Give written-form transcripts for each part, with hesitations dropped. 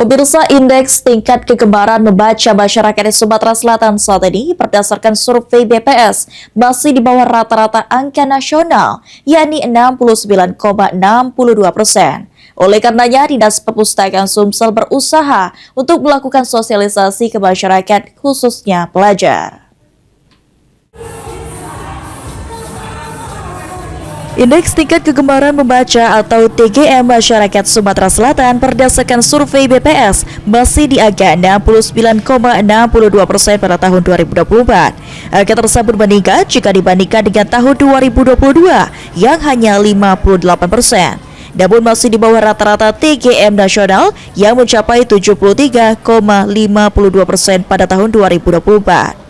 Pemirsa, indeks tingkat kegemaran membaca masyarakat di Sumatera Selatan saat ini berdasarkan survei BPS masih di bawah rata-rata angka nasional, yakni 69,62%. Oleh karenanya, Dinas Perpustakaan Sumsel berusaha untuk melakukan sosialisasi ke masyarakat, khususnya pelajar. Indeks tingkat kegemaran membaca atau TGM masyarakat Sumatera Selatan berdasarkan survei BPS masih di angka 69,62% pada tahun 2024. Angka tersebut meningkat jika dibandingkan dengan tahun 2022 yang hanya 58%. Namun masih di bawah rata-rata TGM nasional yang mencapai 73,52% pada tahun 2024.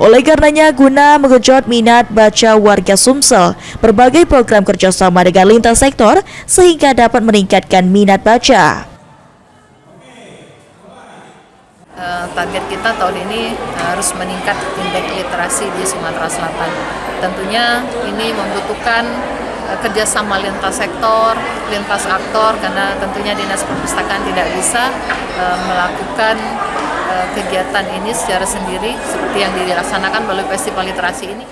Oleh karenanya, guna menggenjot minat baca warga Sumsel, berbagai program kerjasama dengan lintas sektor sehingga dapat meningkatkan minat baca. Target kita tahun ini harus meningkat indeks literasi di Sumatera Selatan. Tentunya ini membutuhkan kerjasama lintas sektor, lintas aktor, karena tentunya Dinas Perpustakaan tidak bisa melakukan kegiatan ini secara sendiri seperti yang dilaksanakan melalui festival literasi ini.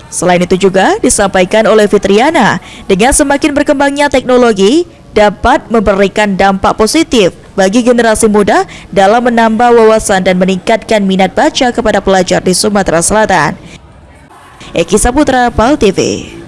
Selain itu juga disampaikan oleh Fitriana, dengan semakin berkembangnya teknologi dapat memberikan dampak positif bagi generasi muda dalam menambah wawasan dan meningkatkan minat baca kepada pelajar di Sumatera Selatan. Eki Saputra, PAL TV.